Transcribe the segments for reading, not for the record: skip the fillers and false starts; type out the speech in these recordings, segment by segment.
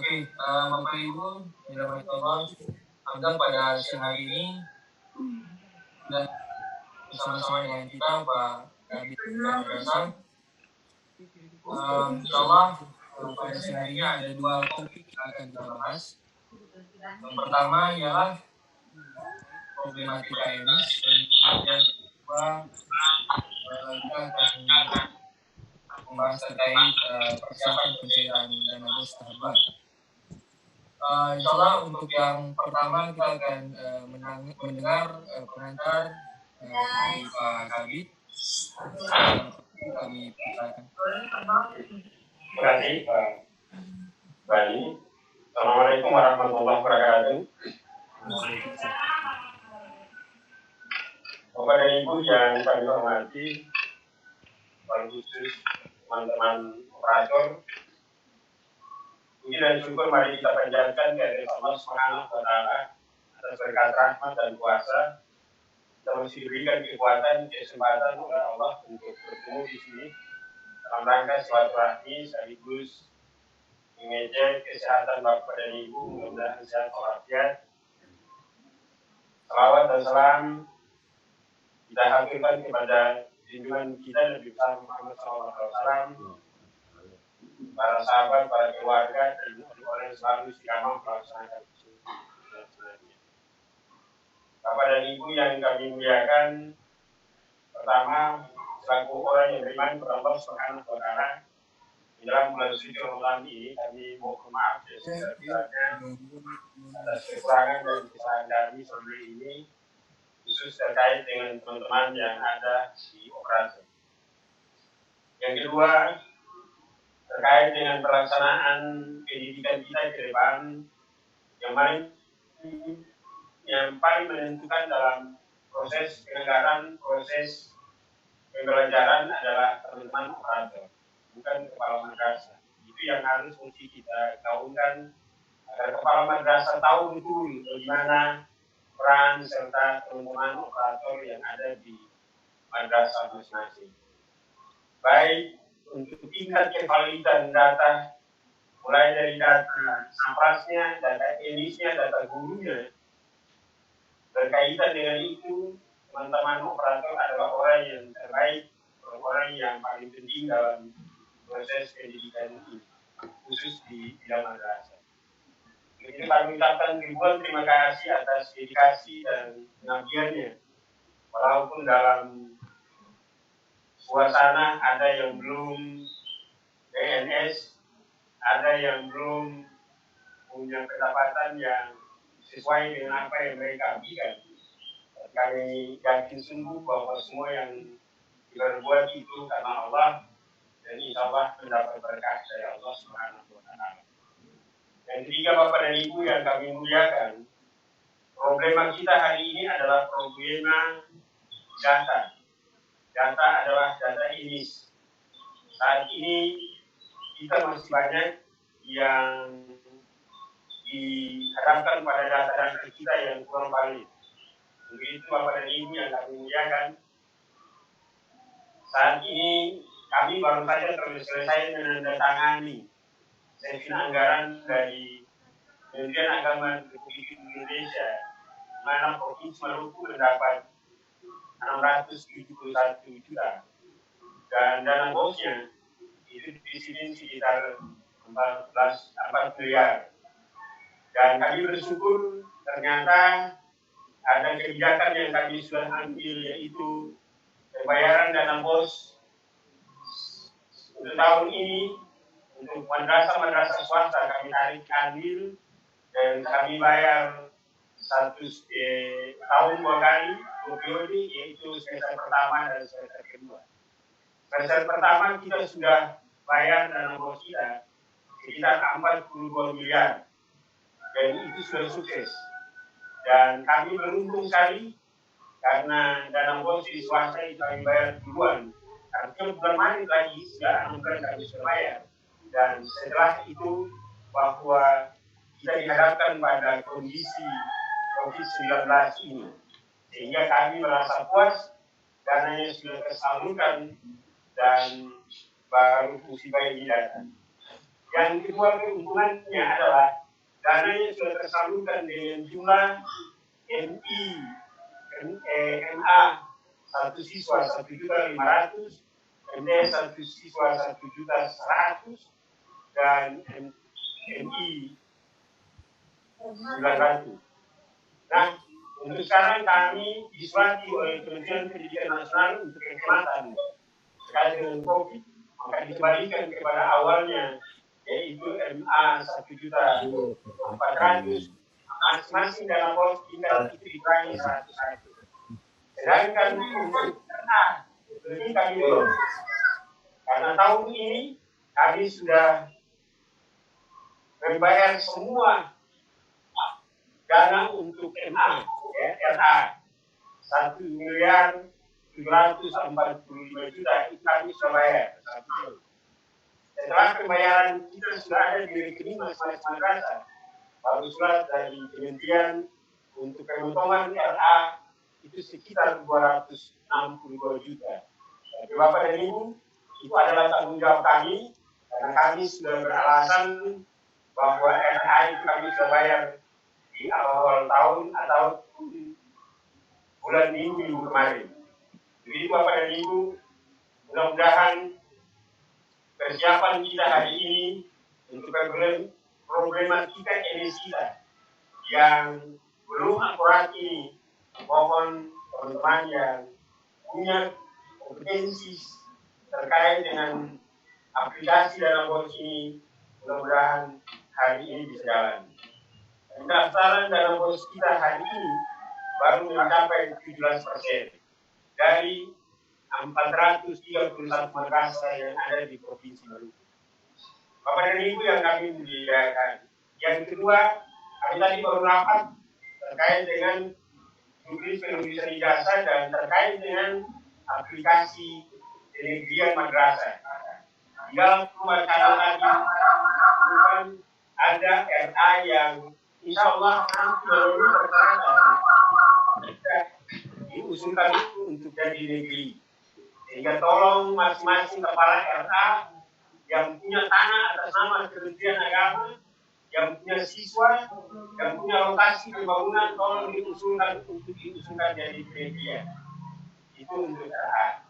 Oke, Bapak Ibu yang dirahmati Allah, anggap pada siang hari ini dan bersama-sama dengan kita Pak Kabit Madrasah. Insyaallah pada siang hari ini ada dua topik yang akan kita bahas. Yang pertama ialah problematika emis dan kemudian kedua kita akan membahas terkait persiapan pencairan dana bos tahap 2. Insyaallah untuk yang pertama kita akan mendengar pengantar dari Pak Kabit. Kami persilakan. Terima kasih Pak Bani. Assalamualaikum warahmatullahi wabarakatuh. Bapak dan Ibu yang kami hormati, khusus teman-teman operator, puji dan syukur mari kita panjatkan kepada Allah Subhanahu wa Ta'ala atas berkat rahmat dan kuasa. Kita masih diberikan kekuatan, kesempatan oleh Allah untuk bertemu di sini dalam rangka silaturahmi sekaligus mengejek kesehatan Bapak dan Ibu, mudah-mudahan sehat walafiat. Salawat dan salam kita haturkan kepada junjungan kita Nabi besar Muhammad SAW, para sahabat, para keluarga, dan orang yang selalu istiqamah melaksanakan sunnah-sunnahnya. Bapak dan Ibu yang kami muliakan, pertama selaku orang yang beriman kepada Allah Subhanahu wa Ta'ala, di dalam bulan suci Ramadan ini kami mohon maaf sebesar-besarnya atas kekurangan dan kesalahan kami selama ini, khusus terkait dengan teman-teman yang ada di operasi. Yang kedua, terkait dengan pelaksanaan pendidikan kita ke depan, yang paling menentukan dalam proses penyelenggaraan, proses pembelajaran adalah teman-teman operator, bukan kepala madrasah. Itu yang harus mesti kita gaungkan agar kepala madrasah tahu betul bagaimana peran serta teman-teman operator yang ada di madrasah masing-masing. Baik untuk tingkat kevalidan data, mulai dari data sampasnya, data emisnya, data gurunya. Berkaitan dengan itu, teman-teman operator adalah orang yang terbaik, orang yang paling penting dalam proses pendidikan ini, khusus di bidang madrasah. Jadi kami ucapkan ribuan terima kasih atas dedikasi dan pengabdiannya. Walaupun dalam suasana ada yang belum PNS, ada yang belum punya pendapatan yang sesuai dengan apa yang mereka abdikan. Kami yakin sungguh bahwa semua yang diperbuat itu karena Allah, dan insya Allah mendapat berkah dari Allah Subhanahu wa Ta'ala. Yang ketiga, Bapak dan Ibu yang kami muliakan, problema kita hari ini adalah problema data. Data adalah data emis. Saat ini kita masih banyak yang dihadapkan pada data-data kita yang kurang valid. Untuk itu Bapak dan Ibu yang kami muliakan, saat ini kami baru saja selesai menandatangani sesi anggaran dari Kementerian Agama Republik Indonesia, di mana Provinsi Maluku mendapat 671 juta dan dana bosnya itu di sini sekitar 4 miliar. Dan kami bersyukur ternyata ada kebijakan yang kami sudah ambil, yaitu pembayaran dana bos untuk tahun ini. Untuk madrasah-madrasah swasta kami tarik adil dan kami bayar tahun 2 kali, 2 periode, yaitu semester pertama dan semester kedua. Semester pertama kita sudah bayar dana bos kita sekitar 42 miliar dan itu sudah sukses. Dan kami beruntung sekali karena dana bos di swasta itu kami bayar duluan. Artinya bulan Maret lagi sudah bulan kami sudah bayar. Dan setelah itu bahwa kita dihadapkan pada kondisi COVID-19 ini, sehingga kami merasa puas, dananya sudah tersalurkan dan baru musibah ini datang. Yang kedua keuntungannya adalah dananya sudah tersalurkan dengan jumlah MI, MA 1 siswa 1.500.000, MTS 1 siswa 1.100.000, dan MI 900. Nah, untuk sekarang kami disulati oleh Kementerian Pendidikan Nasional untuk penghematan terkait dengan COVID, maka dikembalikan kepada awalnya, yaitu MA 1.400.000, masing-masing dalam pos tingkat itu dikurangi 100. Sedangkan untuk lebih kami dorong, karena tahun ini kami sudah membayar semua dana untuk MA, RA 1.745.000.000 itu kami sudah bayar. Setelah pembayaran kita sudah ada di rekening masing-masing madrasah, baru surat dari Kementerian untuk pemotongan RA itu sekitar 262 juta. Tapi Bapak dan Ibu, itu adalah tanggung jawab kami, karena kami sudah beralasan bahwa RA itu kami sudah bayar di awal tahun atau bulan minggu kemarin. Jadi Bapak dan Ibu, mudah-mudahan persiapan kita hari ini untuk problematika emis kita yang belum akurat ini, mohon teman-teman yang punya kompetensi terkait dengan aplikasi Dana BOS ini, mudah-mudahan hari ini bisa jalan. Pendaftaran Dana BOS kita hari ini baru mencapai 17% dari 431 madrasah yang ada di Provinsi Maluku. Bapak dan Ibu yang kami muliakan. Yang kedua, kami tadi baru rapat terkait dengan penulisan ijazah dan terkait dengan aplikasi penegrian madrasah. Di dalam pembahasan tadi ada RA yang insya Allah nanti melalui persyaratan diusulkan untuk jadi negeri. Sehingga tolong masing-masing kepala RA yang punya tanah atas nama Kementerian Agama, yang punya siswa, yang punya lokasi pembangunan, tolong diusulkan jadi penegrian. Itu untuk RA.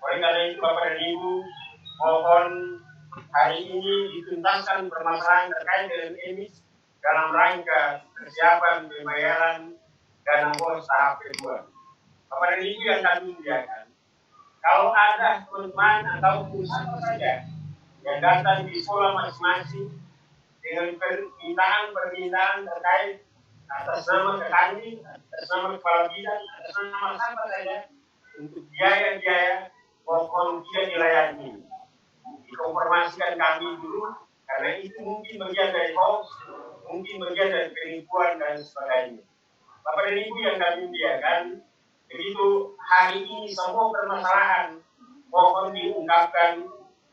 Oleh karena itu Bapak dan Ibu, mohon hari ini dituntaskan permasalahan terkait dengan emis dalam rangka persiapan pembayaran Dana BOS tahap kedua. Bapak dan Ibu yang kami muliakan, kalau ada teman atau siapa saja yang datang di sekolah masing-masing dengan permintaan terkait atas nama Kekanwil, atas nama kepala bidang, atas nama siapa saja untuk biaya-biaya, mohon tidak dilayani. Dikonfirmasikan kami dulu, karena itu mungkin bagian dari hoax, mungkin bagian dari penipuan dan sebagainya. Bapak dan Ibu yang kami muliakan, begitu hari ini semua permasalahan mohon diungkapkan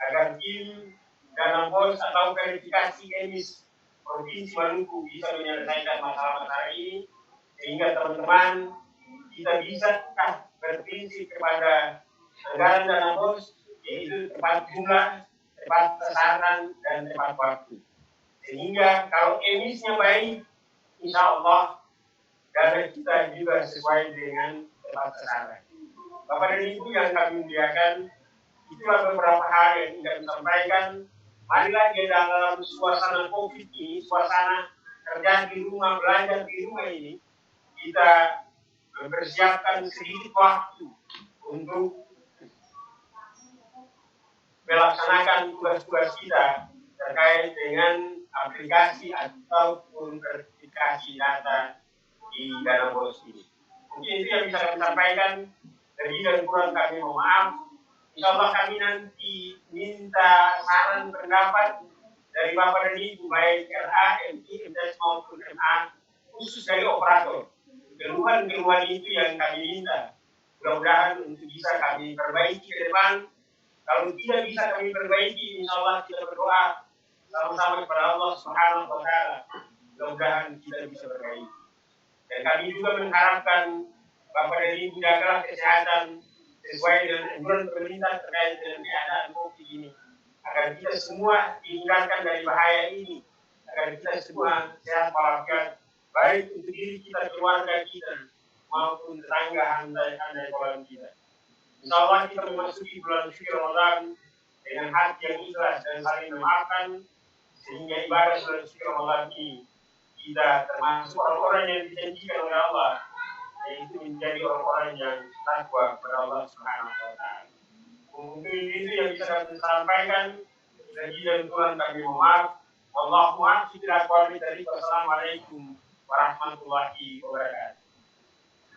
agar tim Dana BOS atau verifikasi emis Provinsi Maluku bisa menyelesaikan masalah-masalah ini, sehingga teman-teman kita bisa berprinsip kepada anggaran Dana BOS, yaitu tepat jumlah, tepat sasaran, dan tepat waktu. Sehingga kalau emisnya baik, insya Allah dana kita juga sesuai dengan tepat sasaran. Bapak dan Ibu yang kami muliakan, itulah beberapa hal yang ingin kami sampaikan. Marilah di dalam suasana COVID ini, suasana kerja di rumah, belajar di rumah ini, kita mempersiapkan sedikit waktu untuk melaksanakan tugas-tugas kita terkait dengan aplikasi ataupun verifikasi data di Dana BOS ini. Mungkin itu yang bisa kami sampaikan. Lebih dan kurang kami mohon maaf. Insya Allah kami nanti minta saran pendapat dari Bapak dan Ibu, baik RA, MI, MTS maupun MA, khusus dari operator. Keluhan-keluhan itu yang kami minta. Mudah-mudahan untuk bisa kami perbaiki ke depan. Kalau tidak bisa kami perbaiki, insya Allah kita berdoa sama-sama kepada Allah Subhanahu wa Ta'ala. Mudah-mudahan kita bisa perbaiki. Dan kami juga mengharapkan Bapak dan Ibu jagalah kesehatan sesuai dengan anjuran pemerintah terkait dengan keadaan COVID ini. agar kita semua dihindarkan dari bahaya ini, agar kita semua sehat walafiat, baik untuk diri kita, keluarga kita, maupun tetangga handai kawan kita. Insya Allah kita memasuki bulan suci Ramadan dengan hati yang ikhlas dan saling memaafkan, sehingga ibadah bulan suci Ramadan ini kita termasuk orang-orang yang dijanjikan oleh Allah, yaitu menjadi orang-orang yang takwa kepada Allah Subhanahu wa Ta'ala. Mungkin itu yang bisa kami sampaikan. Lagi dan Tuhan kami mohon maaf. Wallahu a'lam bishawab. Wassalamualaikum warahmatullahi wabarakatuh.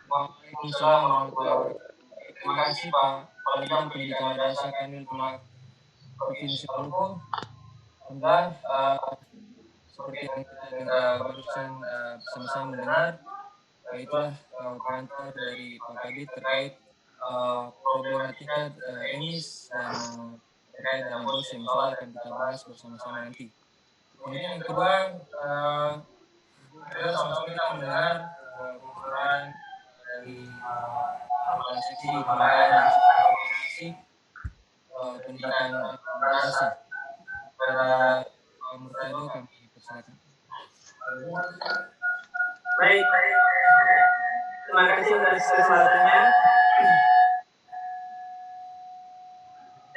Waalaikumsalam warahmatullahi wabarakatuh. Terima kasih Pak Kepala Bidang Pendidikan Madrasah Kamil Kemak Provinsi Maluku. Alhamdulillah, seperti yang kita barusan bersama-sama mendengar, itulah pengantar dari Pak Kabid terkait problematika emis dan terkait dana bos yang insya Allah akan kita bahas bersama-sama nanti. Kemudian yang kedua, sama-sama kita mendengar pembicaraan dari seksi pengembangan pendidikan madrasah. Pada Murtado kami persilakan. Baik, terima kasih atas kesempatannya.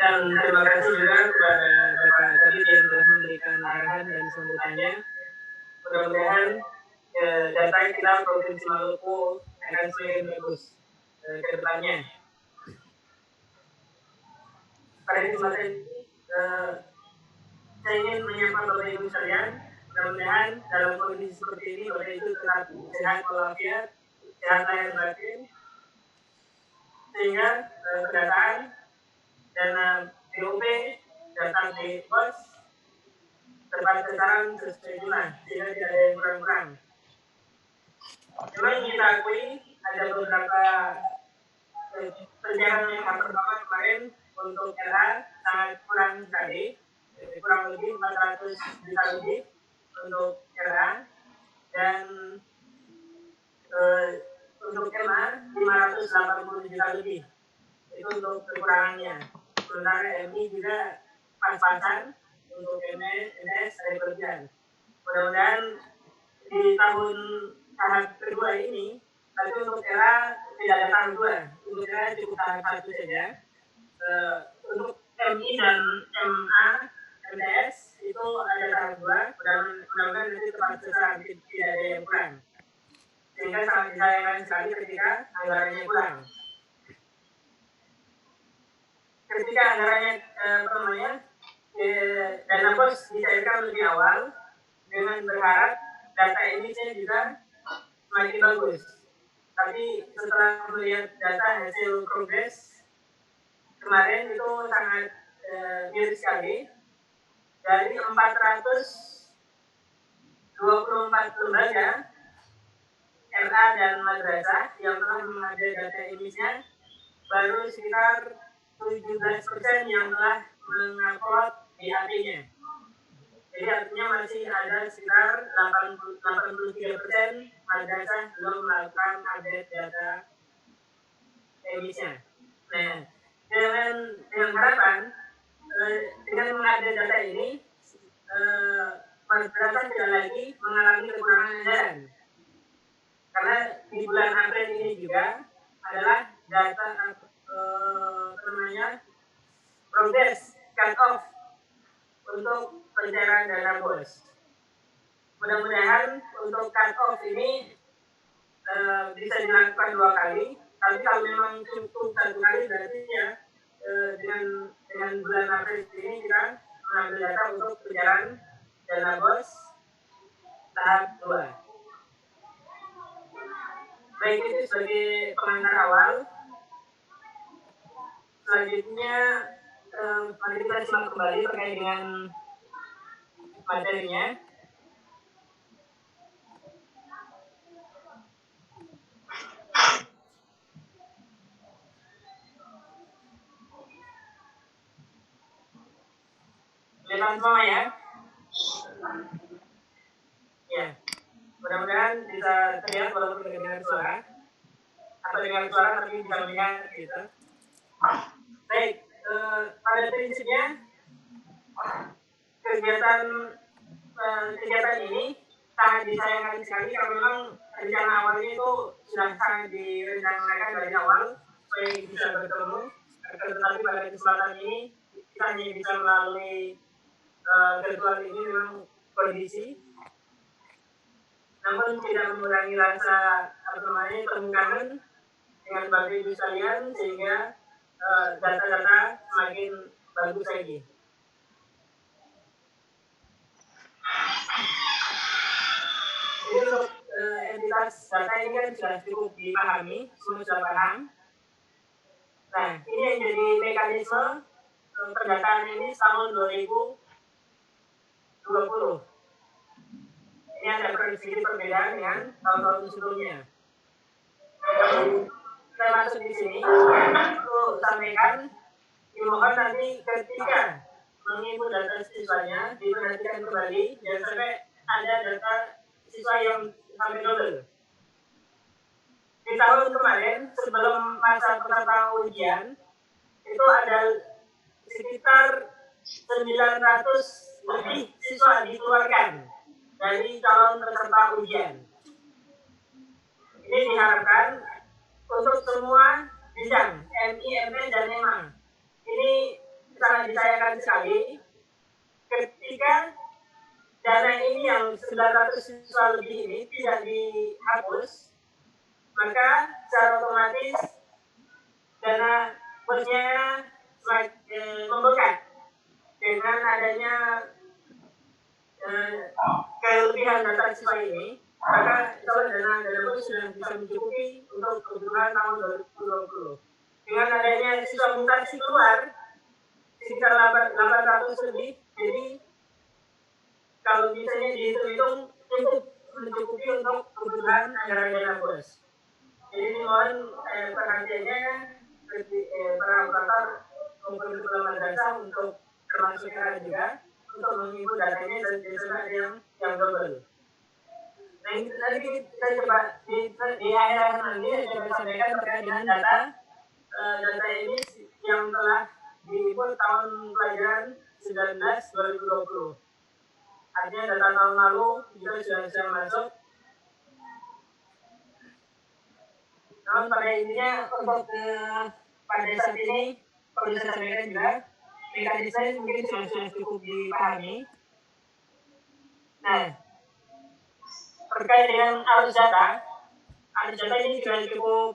Dan terima kasih juga kepada Bapak Kabid yang telah memberikan arahan dan sambutannya. Mudah-mudahan data kita Provinsi Maluku akan semakin bagus ke depannya. Pada kesempatan ini, saya ingin menyapa Bapak Ibu sekalian. Mudah-mudahan dalam kondisi seperti ini Bapak Ibu tetap sehat walafiat, sehat lahir batin, sehingga kedatangan dana BOP datang di pos tepat sasaran sesuai jumlah, sehingga tidak ada yang kurang-kurang. Memang kita akui ada beberapa perjalanan yang pertama kemarin untuk era sangat kurang sekali, kurang lebih 400 juta lebih untuk era, dan untuk MA 580 juta lebih. Itu untuk kekurangannya. Sementara MI juga pas-pasan, untuk MS ada kelebihan. Mudah-mudahan di tahun tahap kedua ini, tapi untuk era tidak ada tahap 2, untuk era cukup tahap 1 saja. Untuk MI dan MA, MTS itu ada tahap 2, mudah-mudahan nanti tepat sasaran, tidak ada yang kurang. Sehingga sangat disayangkan sekali ketika anggarannya kurang. Ketika anggarannya dana bos dicairkan lebih awal, dengan berharap data emisnya juga semakin bagus. Tapi setelah melihat data hasil progres kemarin itu sangat miris sekali. Dari 424 lembaga RA dan madrasah yang telah mengadai data emisnya, baru sekitar 17% yang telah mengupload DAP-nya. Jadi artinya masih ada sekitar 83% madrasah belum melakukan update data emisnya. Nah, dengan harapan dengan mengupdate data ini, madrasah tidak lagi mengalami kekurangan anggaran. Karena di bulan April ini juga adalah data progress cut off untuk pencairan dana bos. Mudah-mudahan untuk cut off ini bisa dilakukan 2 kali. Tapi kalau memang cukup 1 kali, berarti ya dengan bulan April ini kita mengambil data untuk pencairan dana bos tahap 2. Baik, itu sebagai pengantar awal. Selanjutnya, mari kita simak kembali terkait dengan materinya. Lihat semua ya. Ya. Mudah-mudahan bisa terlihat walaupun tidak dengar suara, atau dengar suara tapi bisa melihat gitu. Baik, pada prinsipnya kegiatan ini sangat disayangkan sekali karena memang rencana awalnya itu sudah sangat direncanakan dari awal supaya bisa bertemu, tetapi pada kesempatan ini kita hanya bisa melalui virtual ini memang kondisi, namun tidak mengurangi rasa temu kangen dengan Bapak Ibu sekalian sehingga data-data semakin bagus lagi. Jadi untuk entitas data ini kan sudah cukup dipahami, semua sudah paham. Nah, ini yang jadi mekanisme pendataan ini tahun 2020. Ini ada sedikit perbedaan dengan tahun-tahun sebelumnya. Kita masuk di sini, aku sampaikan, dimohon nanti ketika menginput data siswanya, diperhatikan kembali, jangan sampai ada data siswa yang sampai double. Di tahun kemarin, sebelum masa peserta ujian, itu ada sekitar 900 lebih siswa dikeluarkan dari calon peserta ujian. Ini diharapkan untuk semua bidang MI, ME, dan EMA. Ini sangat disayangkan sekali ketika dana ini yang 900 siswa lebih ini tidak dihapus, maka secara otomatis dana bosnya membengkak dengan adanya kelebihan data siswa ini, maka dana bos sudah bisa mencukupi untuk kebutuhan tahun 2020. Dengan adanya siswa mutasi keluar sekitar 800 lebih, jadi kalau misalnya dihitung cukup mencukupi untuk kebutuhan anggaran dana bos. Jadi mohon perhatiannya para operator maupun kepala madrasah untuk termasuk KRA juga untuk menginput datanya biasanya ada yang double. Nah ini nanti kita coba di akhir nanti saya coba sampaikan terkait dengan data ini yang telah diinput tahun pelajaran 19-2020. Artinya data tahun lalu juga sudah saya masuk. Namun pada intinya untuk pada saat ini perlu saya sampaikan juga mekanisme mungkin sudah cukup dipahami. Nah, terkait dengan arus data ini juga cukup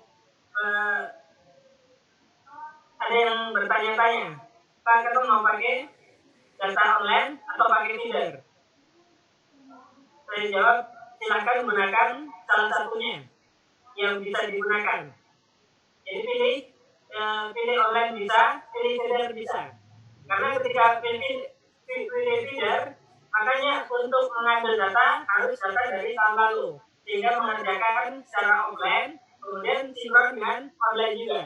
ada yang bertanya-tanya, Pak kita mau pakai data online atau pakai feeder? Saya jawab, silakan gunakan salah satunya yang bisa digunakan. Jadi pilih online bisa, pilih feeder bisa. Karena ketika pilih feeder, makanya untuk mengambil data harus data dari tahun lalu, sehingga mengerjakan secara offline, kemudian sinkron dengan online juga.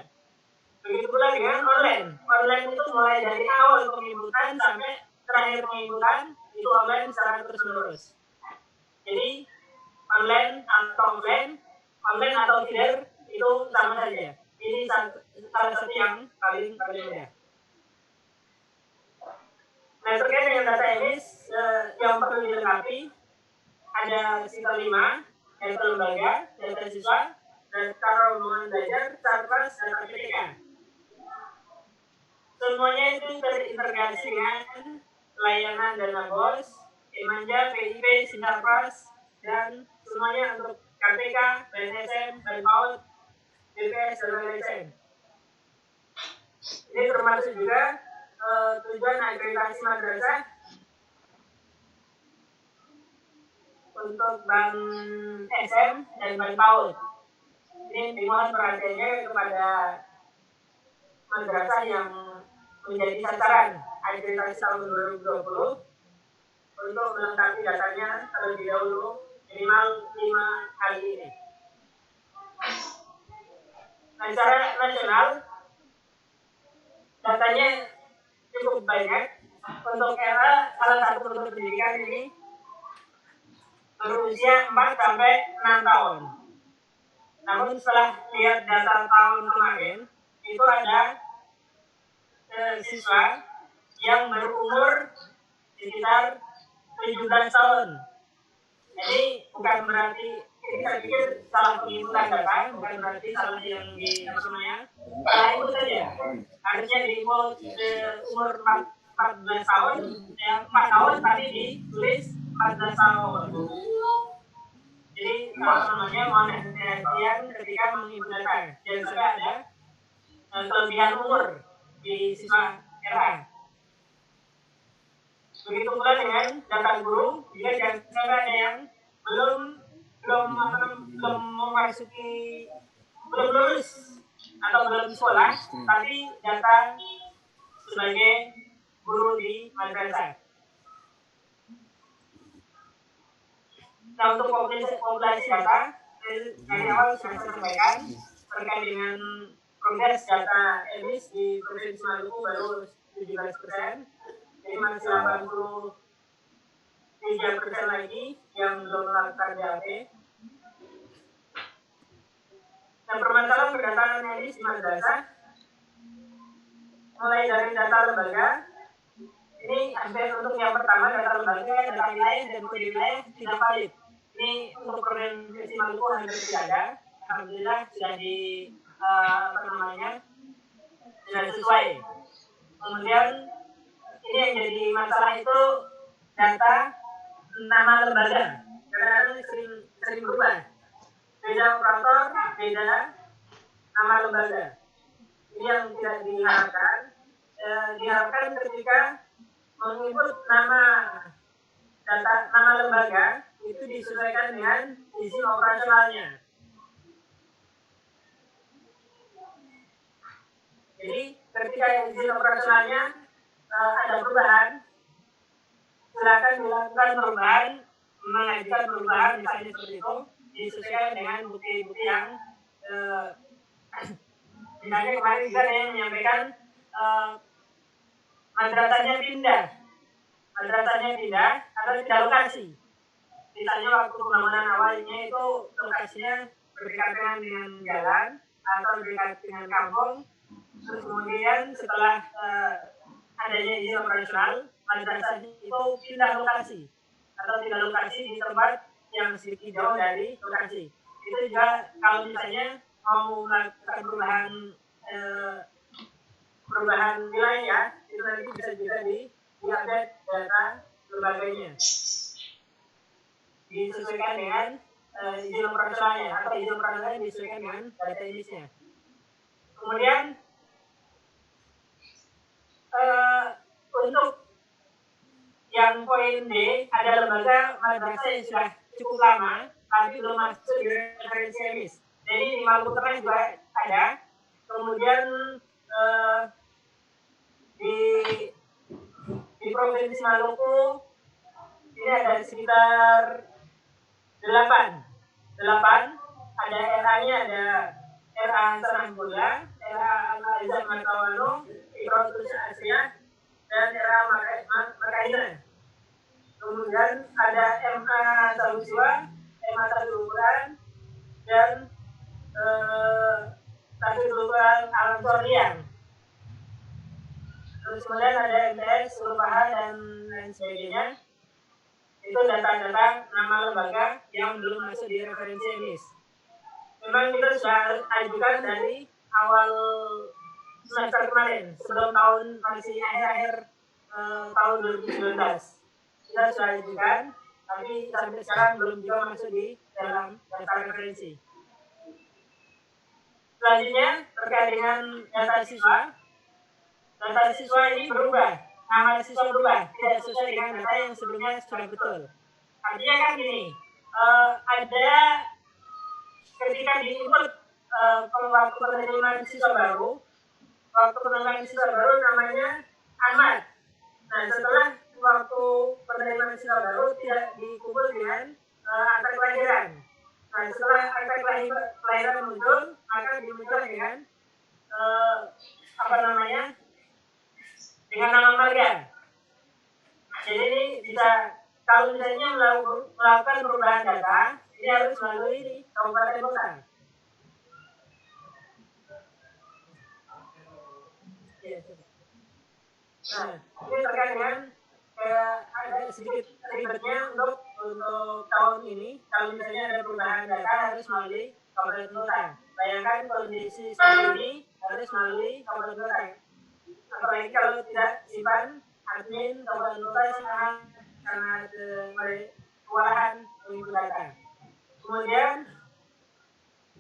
Begitu pula dengan online. Online itu mulai dari awal penginputan sampai terakhir penginputan itu online secara terus-menerus. Jadi online atau feeder itu sama saja. Ini salah satu yang paling mudah. Nah terkait dengan data emis yang perlu dilengkapi ada sekitar 5, yaitu lembaga, data siswa, data rombongan belajar, Sarpras, data PTK. Semuanya itu terintegrasi dengan layanan dana bos, Emanja, PIP, Sinarpras, dan semuanya untuk KPK, BNSM, BPAUD, BPS, dan LSM. Ini termasuk juga tujuan akreditasi madrasah untuk Bank SM dan Bank PAUD. Ini dimohon perhatiannya kepada madrasah yang menjadi sasaran akreditasi tahun 2020 untuk melengkapi datanya terlebih dahulu minimal 5 kali ini. Nah, secara nasional datanya cukup banyak. Untuk era salah satu bentuk pendidikan ini berusia 4 sampai 6 tahun. Namun setelah lihat data tahun kemarin itu ada siswa yang berumur sekitar 17 tahun. Jadi bukan berarti ini saya pikir salah penginputan data, bukan berarti salah yang di salah input saja. Harusnya diinput umur 14 tahun, 4 tahun tapi ditulis 14 tahun. Jadi mohon perhatian ketika menginput data. Jangan sampai ada kelebihan umur di siswa RH. Begitu pula dengan data guru, juga jangan sampai ada yang belum memasuki, belum lulus atau belum sekolah, tapi data sebagai guru di madrasah. Nah, untuk populasi data, dari awal sudah saya sampaikan terkait dengan progres data emis di Provinsi Maluku baru 17%. Jadi masih 83% lagi yang belum melakukan DAP. Nah, permasalahan pendataan emis di madrasah mulai dari data lembaga. Ini untuk yang pertama data lembaga, data wilayah dan kode wilayah tidak valid. Ini untuk Provinsi Maluku hampir tidak ada. Alhamdulillah sudah sudah sesuai. Kemudian ini yang jadi masalah itu data nama lembaga. Kadang-kadang sering berubah. Beda operator, beda nama lembaga. Ini yang tidak diharapkan. Diharapkan ketika menginput nama lembaga itu disesuaikan dengan izin operasionalnya. Jadi ketika izin operasionalnya ada perubahan, silakan dilakukan perubahan, mengajukan perubahan misalnya seperti itu, disesuaikan dengan bukti-bukti yang misalnya kemarin juga ada yang menyampaikan madrasahnya pindah atau tidak lokasi. Misalnya waktu pembangunan awalnya itu lokasinya berdekatan dengan jalan atau dekat dengan kampung, terus kemudian setelah adanya izin operasional, madrasah itu pindah lokasi atau pindah lokasi di tempat yang sedikit jauh dari lokasi. Itu juga kalau misalnya mau melakukan perubahan wilayah, itu nanti bisa juga di-update data lembaganya. Disesuaikan dengan izin operasionalnya atau izin operasionalnya disesuaikan dengan data emisnya. Kemudian untuk yang poin D, ada lembaga madrasah yang sudah cukup lama tapi belum masuk di referensi emis. Jadi di Maluku Tengah juga ada. Kemudian di Provinsi Maluku ini ada sekitar 8. Ada RA-nya, ada RA Sanangkuda, RA Al-Azhar Matawano, Iqratus Asriyah, dan RA Makaina. Kemudian ada MA Saluswa, MA Tadururan, dan Tadururan Al-Ansorian. Terus kemudian ada MTS, Urupaha, dan lain sebagainya. Itu data-data nama lembaga yang belum masuk di referensi emis. Memang kita sudah ajukan dari awal semester kemarin, sebelum tahun masih akhir tahun 2019. Kita sudah ajukan, tapi sampai sekarang belum juga masuk di dalam daftar referensi. Selanjutnya terkait dengan data siswa. Data siswa ini berubah, nama siswa berubah, tidak sesuai dengan data yang sebelumnya sudah betul. Artinya kan gini, ada ketika diinput waktu penerimaan siswa baru, namanya Ahmad. Nah, setelah waktu penerimaan siswa baru tidak dikumpul dengan akta kelahiran. Nah, setelah akta kelahiran muncul, maka dimunculkan dengan dengan nama marga. Jadi ini bisa, kalau misalnya melakukan perubahan data, ini harus melalui di kabupaten kota. Nah, ini terkait dengan agak sedikit ribetnya untuk tahun ini. Kalau misalnya ada perubahan data harus melalui kabupaten kota. Bayangkan kondisi seperti ini harus melalui kabupaten kota. Apalagi kalau tidak simpan, admin kabupaten kota sangat kewalahan menginput data. Kemudian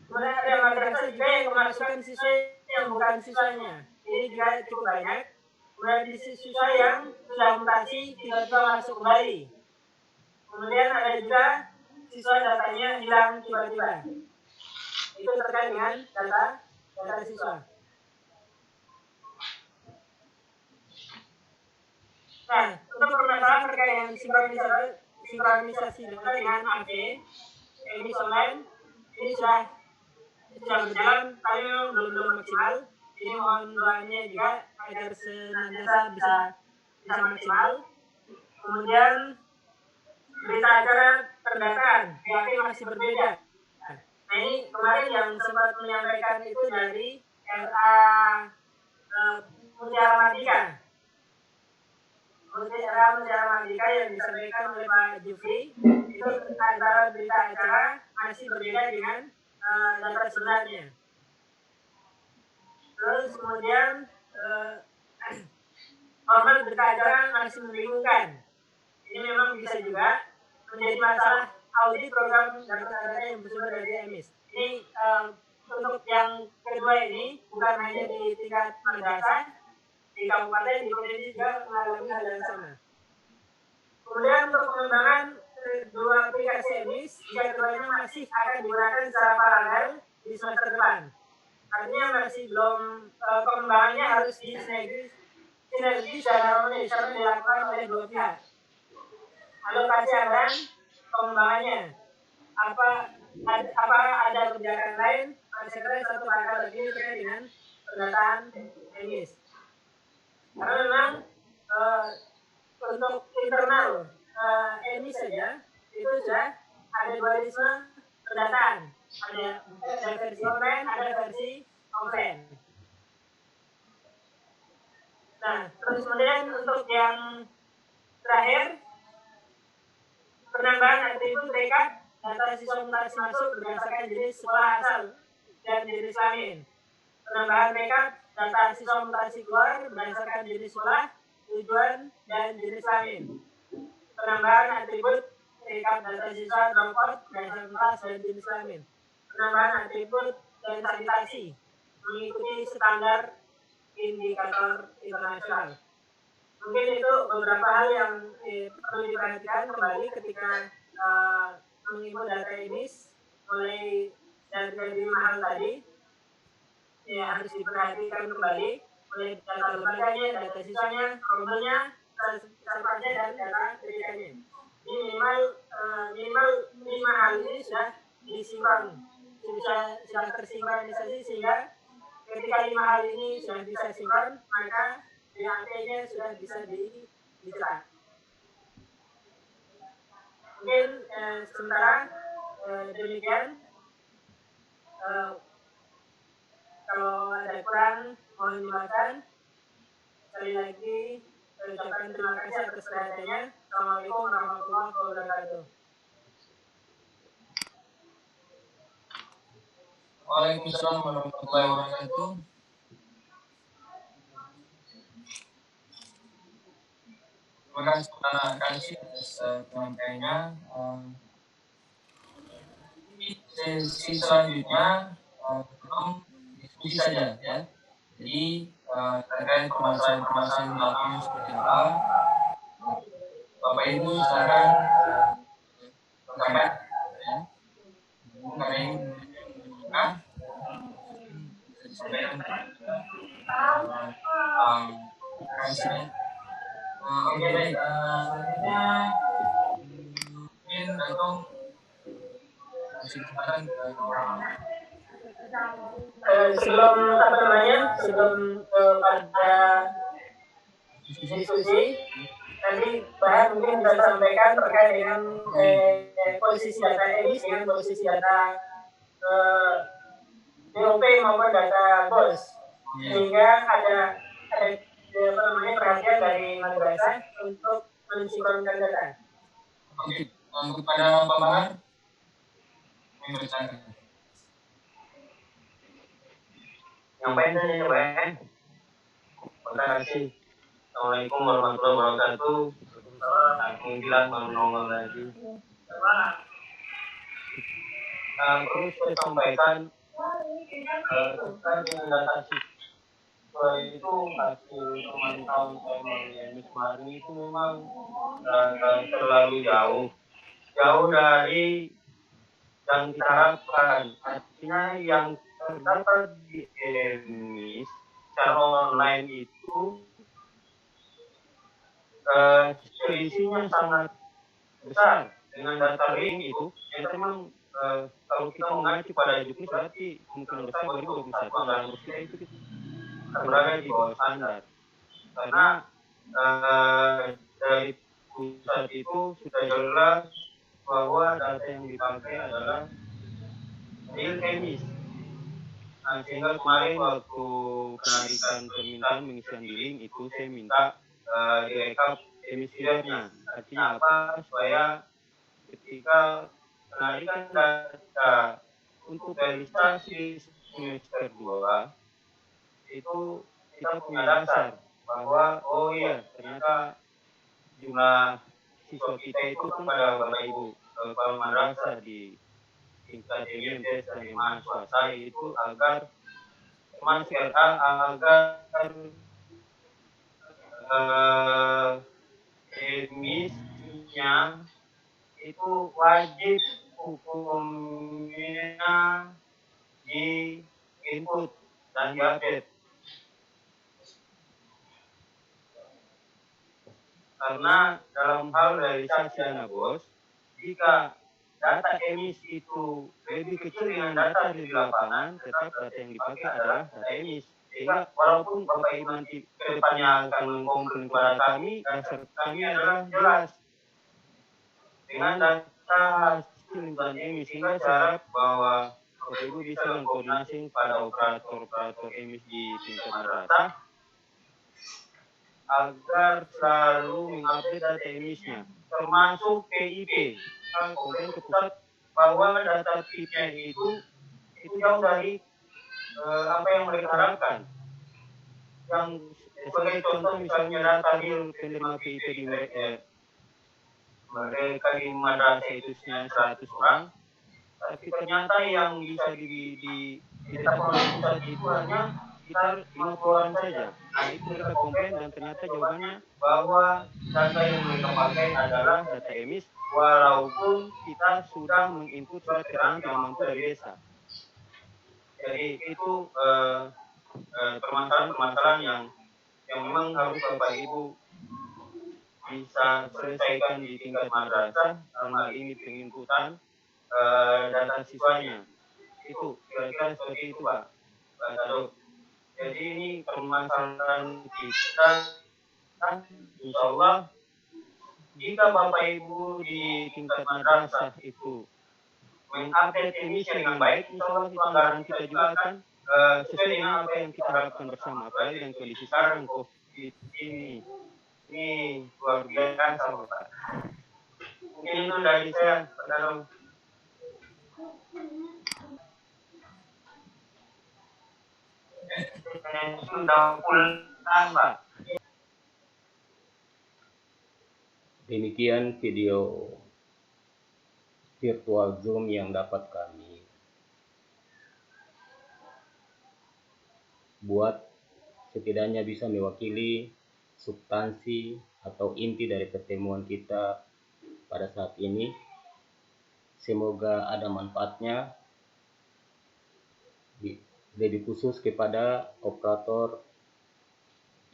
ada madrasah juga yang memasukkan siswa yang bukan siswanya. Ini juga cukup banyak. Kemudian di siswa yang sudah mutasi tiba-tiba masuk kembali. Kemudian ada juga siswa datanya hilang tiba-tiba. Itu terkait dengan data siswa. Nah, untuk permasalahan terkait dengan sinkronisasi data dengan AV, ini online, ini sudah berjalan, tapi memang belum maksimal. Jadi mohon doanya juga agar senantiasa bisa maksimal. Kemudian berita acara pendataan, BAP masih berbeda. Nah ini kemarin yang sempat menyampaikan itu dari RA Mutiara Mardika. RA Mutiara Mardika yang disampaikan oleh Pak Jufri, itu antara berita acara masih berbeda dengan data sebenarnya. Terus kemudian format berita acara masih membingungkan. Ini memang bisa juga menjadi masalah audit program data-data yang bersumber dari EMIS. Ini untuk yang kedua ini bukan hanya di tingkat madrasah, di kabupaten, di provinsi juga mengalami hal yang sama. Kemudian untuk pengembangan dua aplikasi EMIS, jika keduanya masih akan digunakan secara paralel di semester depan. Artinya masih belum, pengembangannya harus sinergis dan harmonis karena dilakukan oleh dua pihak. Alokasi anggaran pengembangannya, apa ada kebijakan lain, Pak Sekretaris atau Pak Kadek ini terkait dengan pendataan EMIS. Karena memang untuk internal EMIS saja itu sudah ada dualisme pendataan, ada versi online, ada versi offline. Nah, terus kemudian untuk yang terakhir, penambahan atribut rekap data siswa mutasi masuk berdasarkan jenis sekolah asal dan jenis kelamin. Penambahan rekap data siswa mutasi keluar berdasarkan jenis sekolah, tujuan, dan jenis kelamin. Penambahan atribut rekap data siswa dropout berdasarkan kelas dan jenis kelamin. Penambahan atribut dan sanitasi mengikuti standar indikator internasional. Mungkin itu beberapa hal yang perlu diperhatikan kembali ketika menginput data EMIS, mulai dari 5 hal tadi ya harus diperhatikan kembali, mulai data lembaganya, data siswanya, rombelnya, servernya, dan data PPK-nya. Ini minimal 5 hal ini sudah disinkron, sudah tersinkronisasi sehingga ketika 5 hal ini sudah bisa sinkron, maka BAP-nya sudah bisa dicetak. Mungkin sementara demikian. Kalau ada kurang, mohon dimaafkan. Sekali lagi, saya ucapkan terima kasih atas perhatiannya. Assalamualaikum warahmatullahi wabarakatuh. Waalaikumsalam warahmatullahi wabarakatuh. Terima kasih Pak Kasih atas penyampaiannya. Sesi selanjutnya diskusi saja ya. Jadi terkait permasalahan datanya seperti apa, Bapak Ibu silakan bertanya ya. Karena ini bisa disampaikan hasilnya. Oke baik, selanjutnya mungkin Datong masih kesempatan sebelum pada diskusi nanti Pak mungkin bisa sampaikan terkait dengan posisi data EMIS dengan posisi data DOP maupun data BOS, sehingga ada perhatian dari Madrasah untuk mensinkronkan data. Oke, kepada Pak Bahar, kami persilakan. Nyampaikan saja Pak ya. Terima kasih. Assalamualaikum warahmatullahi wabarakatuh. Terus saya sampaikan terkait dengan data siswa itu hasil pemantauan PMI kemarin itu memang terlalu jauh dari yang kita harapkan. Artinya yang terdapat di EMIS secara online itu selisihnya sangat besar dengan data link itu. Ternyata memang kalau kita mengacu pada Juknis berarti kemungkinan besar 2021 anggaran bos kita itu berada di bawah standar. Karena dari pusat itu sudah jelas bahwa data yang dipakai adalah real emis. Nah, sehingga kemarin waktu penarikan permintaan pengisian billing itu saya minta direkap emisinya. Artinya apa? Supaya ketika penarikan data untuk realisasi semester 2 itu kita punya dasar bahwa oh iya ternyata jumlah siswa kita itu kan pada Bapak Ibu kepala madrasah di tingkat MTS dan MA swasta itu agar termasuk RA agar emisnya itu wajib hukumnya di input dan diupdate. Karena dalam hal realisasi dana bos, jika data emis itu lebih kecil dengan data di lapangan, tetap data yang dipakai adalah data emis. Sehingga walaupun Bapak Ibu nanti ke depannya akan mengkomplain kepada kami, dasar kami adalah jelas dengan data hasil limputan emis. Sehingga saya harap bahwa Bapak Ibu bisa mengkoordinasi pada operator emis di tingkat madrasah agar selalu mengupdate data emisnya, termasuk PIP. Komplain ke pusat bahwa data PIP-nya itu jauh dari apa yang mereka harapkan. Yang sebagai contoh misalnya data real penerima PIP di mereka di madrasah itu 100 orang, tapi ternyata yang bisa ditetapkan oleh pusat itu hanya sekitar 50 orang saja. Nah itu mereka komplain dan ternyata jawabannya bahwa data yang mereka pakai adalah data emis walaupun kita sudah menginput surat keterangan tidak mampu dari desa. Jadi itu permasalahan yang memang harus Bapak Ibu bisa selesaikan di tingkat madrasah, dalam hal ini penginputan data siswanya. Itu kira-kira seperti itu Pak Tado. Jadi ini permasalahan kita, insya Allah jika Bapak Ibu di tingkat madrasah itu mengupdate emisi dengan baik, insya Allah itu anggaran kita juga akan sesuai dengan apa yang kita harapkan bersama. Apalagi dengan kondisi sekarang COVID ini luar biasa Pak. Mungkin itu dari saya, Pak Tado. Sudah pulang Pak. Demikian video virtual Zoom yang dapat kami buat, setidaknya bisa mewakili substansi atau inti dari pertemuan kita pada saat ini. Semoga ada manfaatnya, lebih khusus kepada operator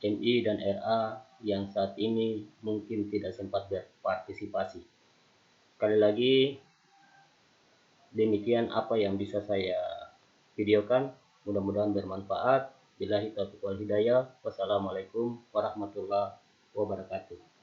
MI dan RA yang saat ini mungkin tidak sempat berpartisipasi. Sekali lagi, demikian apa yang bisa saya videokan. Mudah-mudahan bermanfaat. Billahi taufiq wal hidayah. Wassalamualaikum warahmatullahi wabarakatuh.